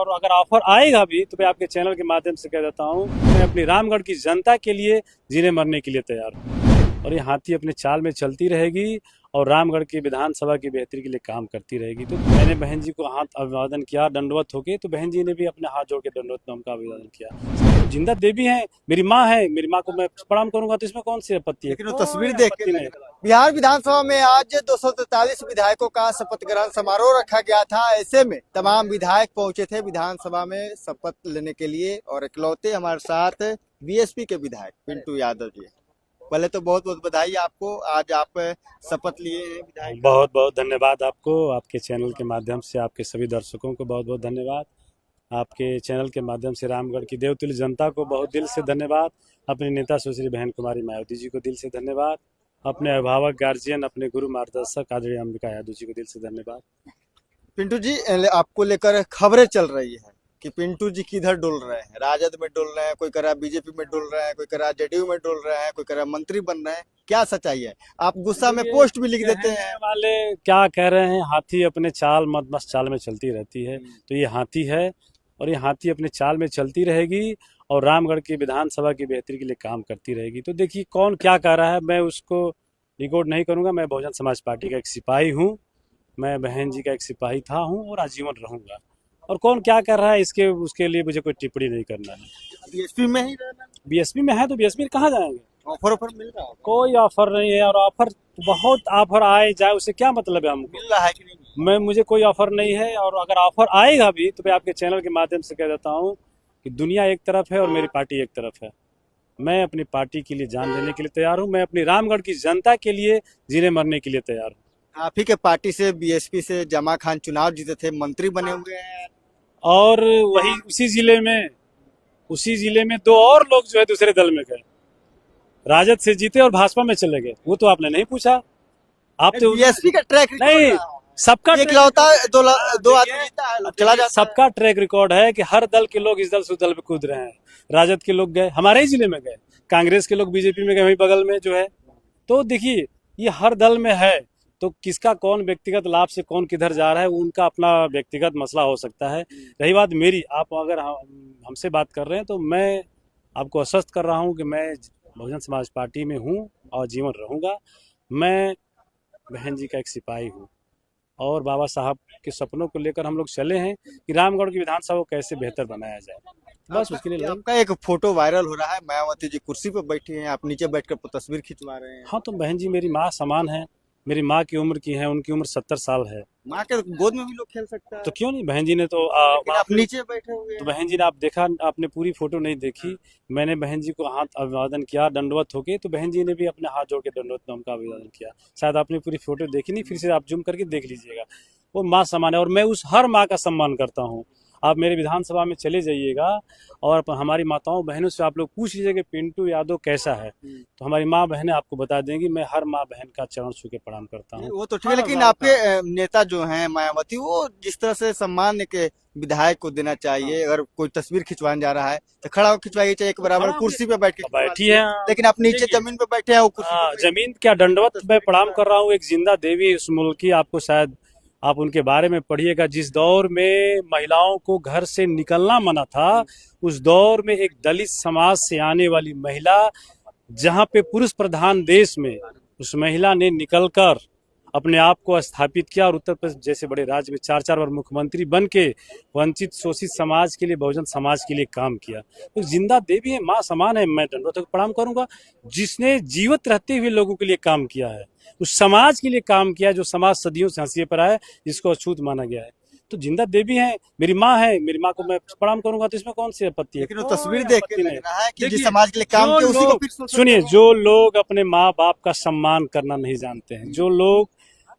और अगर ऑफर आएगा भी तो मैं आपके चैनल के माध्यम से कह देता हूँ, मैं अपनी रामगढ़ की जनता के लिए जीने मरने के लिए तैयार हूँ। और ये हाथी अपने चाल में चलती रहेगी और रामगढ़ की विधानसभा की बेहतरी के लिए काम करती रहेगी। तो मैंने बहन जी को हाथ अभिवादन किया दंडवत होके, तो बहन जी ने भी अपने हाथ जोड़ के दंडवत में हमका अभिवादन किया। जिंदा देवी है, मेरी माँ है, मेरी माँ को मैं प्रणाम करूंगा, तो इसमें कौन सी आपत्ति है? लेकिन वो कोई तस्वीर देख आपत्ति के नहीं। बिहार विधानसभा में आज 243 विधायकों का शपथ ग्रहण समारोह रखा गया था। ऐसे में तमाम विधायक पहुंचे थे विधानसभा में शपथ लेने के लिए और इकलौते हमारे साथ बीएसपी के विधायक पिंटू यादव जी। पहले तो बहुत बहुत बधाई आपको, आज आप शपथ लिए हैं विधायक। बहुत बहुत धन्यवाद आपको, आपके चैनल के माध्यम से आपके सभी दर्शकों को बहुत बहुत धन्यवाद। आपके चैनल के माध्यम से रामगढ़ की देवतुल्य जनता को बहुत दिल से धन्यवाद। अपने नेता सुश्री बहन कुमारी मायावती जी को दिल से धन्यवाद। अपने अभिभावक गार्जियन, अपने गुरु मार्गदर्शक आदरणीय अंबिका यादव जी को दिल से धन्यवाद। पिंटू जी, आपको लेकर खबरें चल रही है कि पिंटू जी किधर डोल रहे हैं, राजद में डोल रहे हैं, कोई कह रहा बीजेपी में डोल रहे हैं, कोई कह रहा जेडीयू में डोल रहे हैं, कोई कह रहा मंत्री बन रहे हैं। क्या सच्चाई है? आप गुस्सा में पोस्ट भी लिख देते हैं। वाले क्या कह रहे हैं, हाथी अपने चाल मस्त चाल में चलती रहती है। तो ये हाथी है और ये हाथी अपने चाल में चलती रहेगी और रामगढ़ की विधानसभा की बेहतरी के लिए काम करती रहेगी। तो देखिए कौन क्या कह रहा है, मैं उसको रिकॉर्ड नहीं करूंगा। मैं बहुजन समाज पार्टी का एक सिपाही हूँ, मैं बहन जी का एक सिपाही था हूँ और आजीवन रहूंगा। और कौन क्या कर रहा है इसके उसके लिए मुझे कोई टिप्पणी नहीं करना है। बीएसपी में ही रहना, बीएसपी में है तो बीएसपी कहाँ जाएंगे? ऑफर ऑफर मिल रहा है? कोई ऑफर नहीं है, और ऑफर बहुत ऑफर आए जाए उससे क्या मतलब है हमको? मिल रहा है कि नहीं? मुझे कोई ऑफर नहीं है, और अगर ऑफर आएगा भी तो मैं आपके चैनल के माध्यम से कह देता हूँ कि दुनिया एक तरफ है और मेरी पार्टी एक तरफ है। मैं अपनी पार्टी के लिए जान देने के लिए तैयार हूँ, मैं अपनी रामगढ़ की जनता के लिए जीने मरने के लिए तैयार हूँ। आप ही के पार्टी से बीएसपी से जमा खान चुनाव जीते थे, मंत्री बने हुए हैं। और वही उसी जिले में दो और लोग जो है दूसरे दल में गए, राजद से जीते और भाजपा में चले गए। वो तो आपने नहीं पूछा। आप तो बीएसपी का ट्रैक नहीं, सबका इकलौता दो आदमी जीता है, चला जाता है। सबका ट्रैक रिकॉर्ड है कि हर दल के लोग इस दल से उस दल पे कूद रहे हैं। राजद के लोग गए, हमारे ही जिले में गए, कांग्रेस के लोग बीजेपी में गए, वहीं बगल में जो है। तो देखिए ये हर दल में है, तो किसका कौन व्यक्तिगत लाभ से कौन किधर जा रहा है उनका अपना व्यक्तिगत मसला हो सकता है। रही बात मेरी, आप अगर हमसे बात कर रहे हैं तो मैं आपको आश्वस्त कर रहा हूं कि मैं बहुजन समाज पार्टी में हूं और जीवन रहूंगा। मैं बहन जी का एक सिपाही हूं और बाबा साहब के सपनों को लेकर हम लोग चले हैं कि रामगढ़ की विधानसभा को कैसे बेहतर बनाया जाए। बस उसके लिए आपका एक फोटो वायरल हो रहा है, मायावती जी कुर्सी पर बैठी हैं, आप नीचे बैठकर तस्वीर खिंचवा रहे हैं। हाँ, तो बहन जी मेरी माँ समान है, मेरी माँ की उम्र की है, उनकी उम्र 70 साल है। माँ के गोद में भी लोग खेल सकता है तो क्यों नहीं? बहन जी ने तो आप नीचे बैठे हुए तो हैं। बहन जी ने आप देखा, आपने पूरी फोटो नहीं देखी। मैंने बहन जी को हाथ अभिवादन किया दंडवत होके, तो बहन जी ने भी अपने हाथ जोड़ के दंडवत में हमका अभिवादन किया। शायद आपने पूरी फोटो देखी नहीं, फिर से आप जूम करके देख लीजिएगा। वो माँ समान है और मैं उस हर माँ का सम्मान करता हूँ। आप मेरे विधानसभा में चले जाइएगा और हमारी माताओं बहनों से आप लोग पूछ लीजिए कि पिंटू यादव कैसा है, तो हमारी माँ बहनें आपको बता देंगी। मैं हर माँ बहन का चरण छू के प्रणाम करता हूँ। वो तो ठीक है, लेकिन आपके नेता जो हैं मायावती, वो जिस तरह से सम्मान के विधायक को देना चाहिए, अगर कोई तस्वीर खिंचवाने जा रहा है तो खड़ा होकर खिंचवाइए, चाहे एक बराबर कुर्सी पे बैठ के बैठी है, लेकिन आप नीचे जमीन पे बैठे हैं, वो कुर्सी जमीन क्या दंडवत मैं प्रणाम कर रहा हूँ। एक जिंदा देवी इस मुल्क की, आपको शायद आप उनके बारे में पढ़िएगा। जिस दौर में महिलाओं को घर से निकलना मना था, उस दौर में एक दलित समाज से आने वाली महिला, जहां पे पुरुष प्रधान देश में उस महिला ने निकलकर अपने आप को स्थापित किया और उत्तर प्रदेश जैसे बड़े राज्य में 4 बार मुख्यमंत्री बन के वंचित शोषित समाज के लिए, बहुजन समाज के लिए काम किया। तो जिंदा देवी है, माँ समान है, मैं दंडवत होकर प्रणाम करूंगा। जिसने जीवित रहते हुए लोगों के लिए काम किया है, उस समाज के लिए काम किया जो समाज सदियों से हंसिए पर आया, जिसको अछूत माना गया है। तो जिंदा देवी है, मेरी माँ है, मेरी माँ को मैं प्रणाम करूंगा, तो इसमें कौन सी आपत्ति है? लेकिन वो तस्वीर देख के लग रहा है कि जिस समाज के लिए काम जो किया उसी को लोग, फिर सोच सुनिए, जो लोग अपने माँ बाप का सम्मान करना नहीं जानते हैं, जो लोग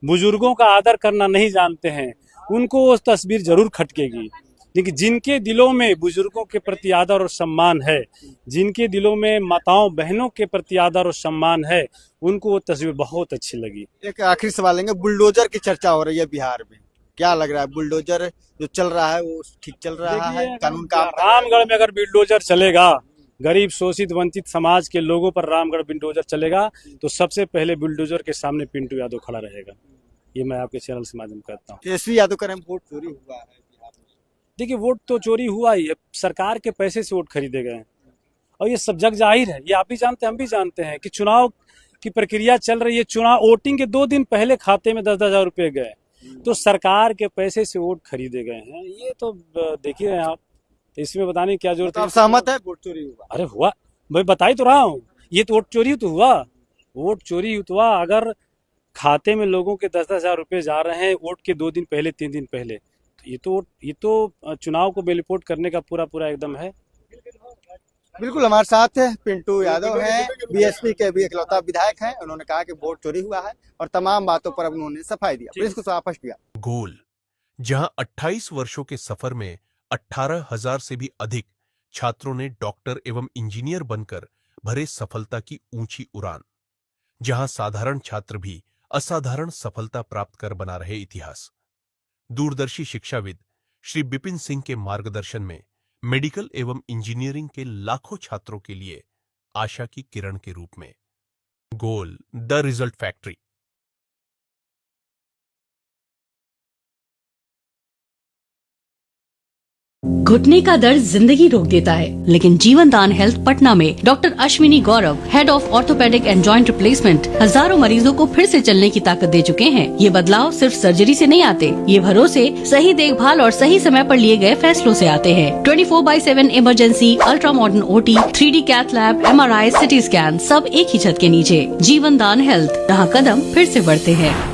बुजुर्गों का आदर करना नहीं जानते हैं, उनको वो तस्वीर जरूर खटकेगी। लेकिन जिनके दिलों में बुजुर्गों के प्रति आदर और सम्मान है, जिनके दिलों में माताओं बहनों के प्रति आदर और सम्मान है, उनको वो तस्वीर बहुत अच्छी लगी। एक आखिरी सवाल लेंगे, बुलडोजर की चर्चा हो रही है बिहार में, क्या लग रहा है? बुलडोजर जो चल रहा है वो ठीक चल रहा है? कानून का रामगढ़ में अगर बुलडोजर चलेगा, गरीब शोषित वंचित समाज के लोगों पर रामगढ़ बुलडोजर चलेगा, तो सबसे पहले बुलडोजर के सामने पिंटू यादव खड़ा रहेगा। ये मैं आपके चैनल से माध्यम करता हूँ। तेजस्वी यादव का वोट चोरी हुआ है बिहार में। देखिए वोट तो चोरी हुआ ही है, सरकार के पैसे से वोट खरीदे गए हैं और ये सब जग जाहिर है, ये आप भी जानते हैं हम भी जानते हैं कि चुनाव की प्रक्रिया चल रही है। चुनाव वोटिंग के 2 दिन पहले खाते में 10-10 हजार रुपए गए, तो सरकार के पैसे से वोट खरीदे गए हैं। ये तो देखिए आप, तो इसमें बताने की क्या जरूरत तो है। आप सहमत है वोट चोरी हुआ? अरे हुआ, मैं बता ही तो रहा हूँ, ये तो वोट चोरी तो हुआ, वोट चोरी हुआ। अगर खाते में लोगों के 10-10 हजार रुपए जा रहे हैं वोट के 2 दिन पहले 3 दिन पहले, तो ये तो चुनाव को बेलिपोट करने का पूरा एकदम है। बिल्कुल, हमारे साथ पिंटू यादव हैं, बीएसपी के भी इकलौता विधायक हैं। उन्होंने कहा कि वोट चोरी हुआ है और तमाम बातों पर अब उन्होंने सफाई दिया, इसको साफ किया। गोल, जहां 28 वर्षों के सफर में 18,000 से भी अधिक छात्रों ने डॉक्टर एवं इंजीनियर बनकर भरे सफलता की ऊंची उड़ान, जहां साधारण छात्र भी असाधारण सफलता प्राप्त कर बना रहे इतिहास। दूरदर्शी शिक्षाविद श्री बिपिन सिंह के मार्गदर्शन में मेडिकल एवं इंजीनियरिंग के लाखों छात्रों के लिए आशा की किरण के रूप में। गोल, द रिजल्ट फैक्ट्री। घुटने का दर्द जिंदगी रोक देता है, लेकिन जीवन दान हेल्थ पटना में doctor Ashwini Gaurav, head of orthopaedic and joint replacement, हजारों मरीजों को फिर से चलने की ताकत दे चुके हैं। ये बदलाव सिर्फ सर्जरी से नहीं आते, ये भरोसे, सही देखभाल और सही समय पर लिए गए फैसलों से आते हैं। 24/7 emergency, ultra modern OT, 3D cath lab, MRI, CT scan, सब एक ही छत के नीचे। जीवन दान हेल्थ, जहाँ कदम फिर से बढ़ते हैं।